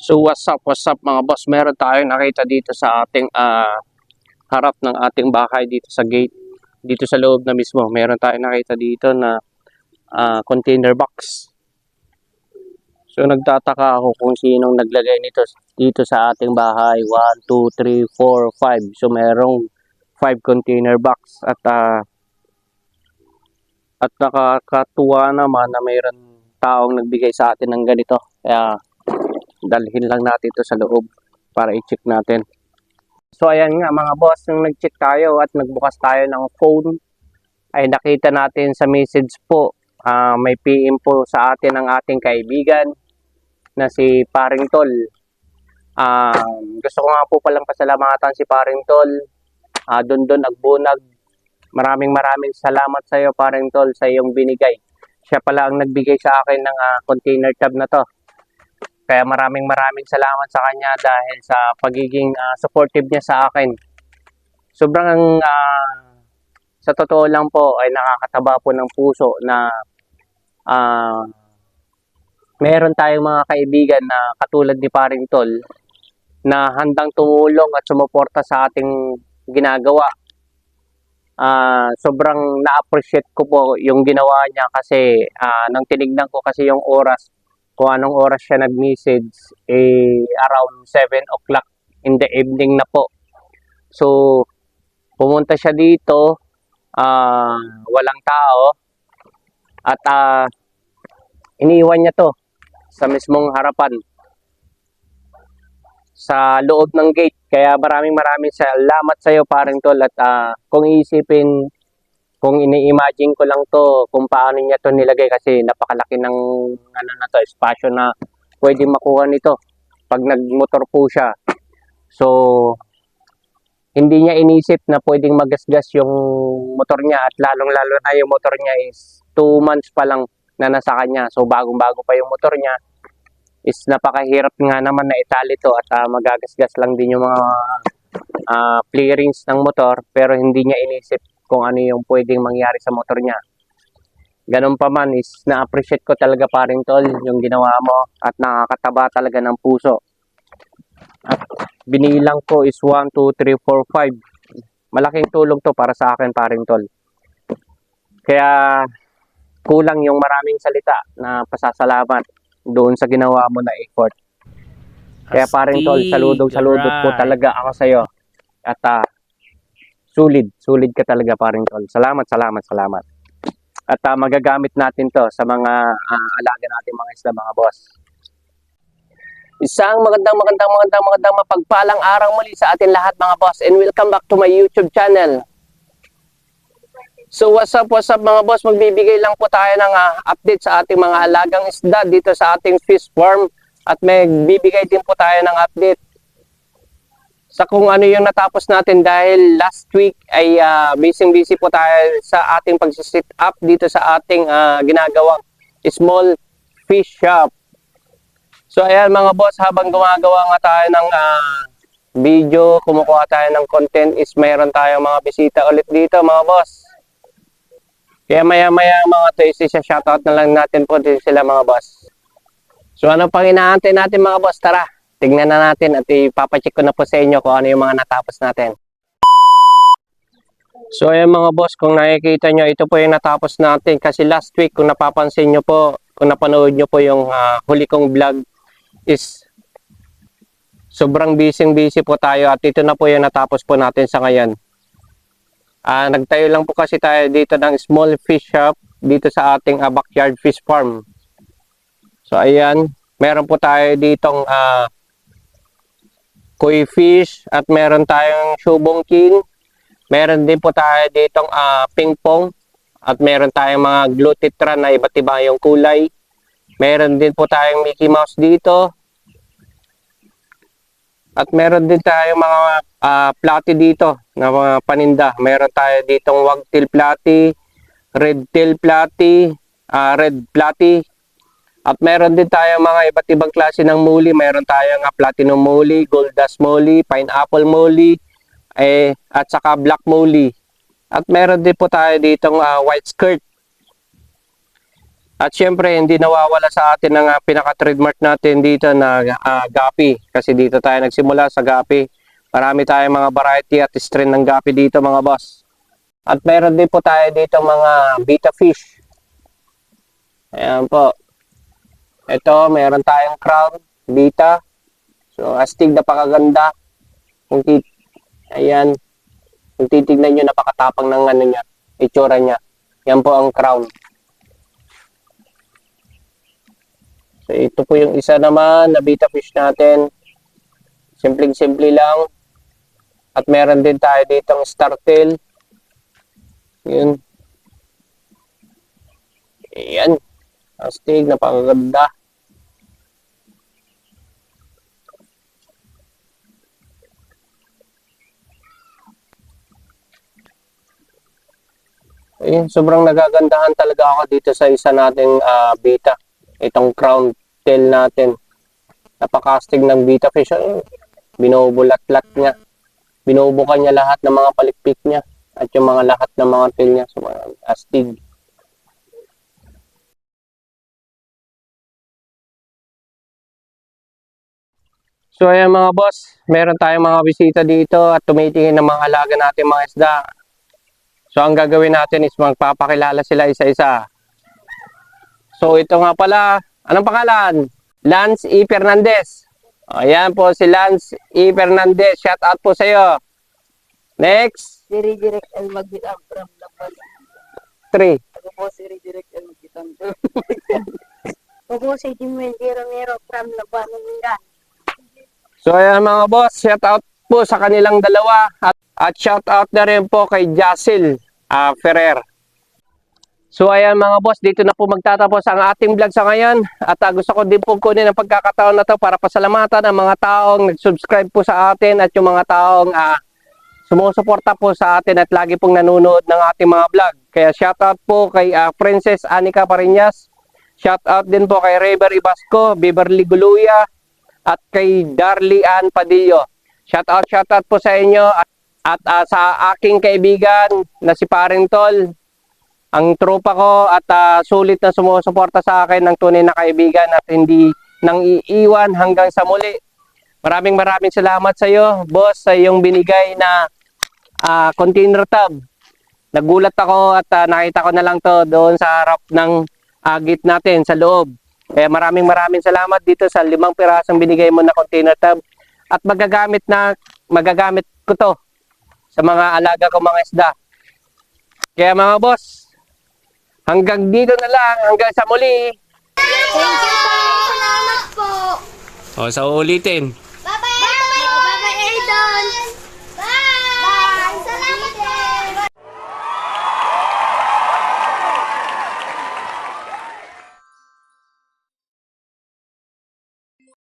So what's up mga boss? Meron tayong nakita dito sa ating harap ng ating bahay dito sa gate. Dito sa loob na mismo, meron tayong nakita dito na container box. So nagtataka ako kung sinong naglagay nito dito sa ating bahay. 1, 2, 3, 4, 5. So merong 5 container box at nakakatuwa naman na mayroon taong nagbigay sa atin ng ganito. Kaya dalhin lang natin ito sa loob para i-check natin. So ayan nga mga boss, nung nag-check tayo at nagbukas tayo ng phone, ay nakita natin sa message po, may PM po sa atin ng ating kaibigan na si Paring Tol. Gusto ko nga po palang pasalamatan si Paring Tol, Dondon Agbunag. Maraming salamat sa iyo Paring Tol sa iyong binigay. Siya pala ang nagbigay sa akin ng container tab na to. Kaya maraming salamat sa kanya dahil sa pagiging supportive niya sa akin. Sobrang sa totoo lang po ay nakakataba po ng puso na meron tayong mga kaibigan na katulad ni Paring Tol na handang tumulong at sumuporta sa ating ginagawa. Sobrang na-appreciate ko po yung ginawa niya kasi nang tinignan ko kasi yung oras, kung anong oras siya nag-message, around 7 o'clock in the evening na po. So, pumunta siya dito, walang tao, at iniwan niya to sa mismong harapan, sa loob ng gate. Kaya maraming salamat sa iyo Paring Tol. At kung iisipin, kung ini-imagine ko lang to kung paano niya to nilagay, kasi napakalaki ng espasyo na pwedeng makuha nito pag nagmotor po siya. So hindi niya inisip na pwedeng magasgas yung motor niya, at lalong-lalo na yung motor niya is 2 months pa lang na nasa kanya. So bagong-bago pa yung motor niya, is napakahirap nga naman na itali to at magagasgas lang din yung mga clearings ng motor, pero hindi niya inisip kung ano yung pwedeng mangyari sa motor niya. Ganun pa man is na-appreciate ko talaga Paring Tol yung ginawa mo at nakakataba talaga ng puso. At binilang ko is 1, 2, 3, 4, 5. Malaking tulong to para sa akin Paring Tol. Kaya kulang yung maraming salita na pasasalamat doon sa ginawa mo na effort. Kaya Paring Tol, saludot po talaga ako sa iyo. At Sulit ka talaga Paring Tol. Salamat. At magagamit natin to sa mga alaga natin mga isda mga boss. Isang magandang mapagpalang araw muli sa atin lahat mga boss, and welcome back to my YouTube channel. So what's up mga boss, magbibigay lang po tayo ng update sa ating mga alagang isda dito sa ating fish farm, at magbibigay din po tayo ng update sa kung ano yung natapos natin, dahil last week ay busy po tayo sa ating pag-sit up dito sa ating ginagawang small fish shop. So ayan mga boss, habang gumagawa nga tayo ng video, kumukuha tayo ng content, is mayroon tayong mga bisita ulit dito mga boss. Kaya maya mga to, isa-shoutout na lang natin po din sila mga boss. So ano pang inaantay natin mga boss? Tara, tignan na natin at ipapacheck ko na po sa inyo kung ano yung mga natapos natin. So ayan mga boss, kung nakikita nyo, ito po yung natapos natin. Kasi last week, kung napapansin nyo po, kung napanood nyo po yung huli kong vlog, is sobrang busy po tayo, at ito na po yung natapos po natin sa ngayon. Nagtayo lang po kasi tayo dito ng small fish shop dito sa ating backyard fish farm. So ayan, meron po tayo ditong koi fish, at meron tayong shubongkin. Meron din po tayo ditong pingpong, at meron tayong mga glutitran na iba't iba yung kulay. Meron din po tayong Mickey Mouse dito. At meron din tayong mga platy dito na mga paninda. Meron tayo ditong wagtail platy, red tail platy, red platy. At meron din tayong mga iba't ibang klase ng muli. Meron tayong platinum muli, gold dust muli, pineapple muli, at saka black muli. At meron din po tayo ditong white skirt. At syempre, hindi nawawala sa atin ang pinaka-trademark natin dito na gapi. Kasi dito tayo nagsimula sa gapi. Marami tayong mga variety at strain ng gapi dito mga boss. At meron din po tayo dito mga beta fish. Ayan po. Ito, meron tayong crown, beta. So, astig na pakaganda. Ayan. Kung titignan nyo, napakatapang ng ano niya, itsura niya. Yan po ang crown. So, ito po yung isa naman na beta fish natin. Simpleng-simple lang. At meron din tayo ditong startail. Yun. Ayan. Astig, napakaganda. Ayun, sobrang nagagandahan talaga ako dito sa isa nating beta. Itong crown tail natin. Napakastig ng beta fish. Binubulat-lat niya. Binubukan niya lahat ng mga palikpik niya. At yung mga lahat ng mga tail niya. So, astig. So ayan mga boss, meron tayong mga bisita dito at tumitingin ng mga alaga natin mga isda. So ang gagawin natin is magpapakilala sila isa-isa. So ito nga pala, anong pangalan? Lance E. Fernandez. Ayan po si Lance E. Fernandez. Shout out po sa iyo. Next. Si Redirect El Magbitam from Laban. 3. Ako po si Redirect El Magbitam. Ako po si Jimuel Romero from Laban. So ayan mga boss, shout out po sa kanilang dalawa at shout out na rin po kay Jacil Ferrer. So ayan mga boss, dito na po magtatapos ang ating vlog sa ngayon at gusto ko din po kunin ang pagkakataon na to para pasalamatan ang mga taong nag-subscribe po sa atin at yung mga taong sumusuporta po sa atin at lagi pong nanonood ng ating mga vlog. Kaya shout out po kay Princess Anika Pariñas, shout out din po kay Reber Ibasco, Beverly Guluya at kay Darly Ann Padillo. Shout out po sa inyo at sa aking kaibigan na si Paring Tol, ang tropa ko at sulit na sumusuporta sa akin ng tunay na kaibigan at hindi nang iiwan hanggang sa muli. Maraming salamat sa iyo, boss, sa iyong binigay na container tub. Nagulat ako at nakita ko na lang to doon sa harap ng gate natin sa loob. Kaya maraming salamat dito sa 5 pirasong binigay mo na container tub at magagamit ko to sa mga alaga ko mga isda. Kaya mga boss, hanggang dito na lang, hanggang sa muli. Thank you po. Salamat po. O, sa ulitin.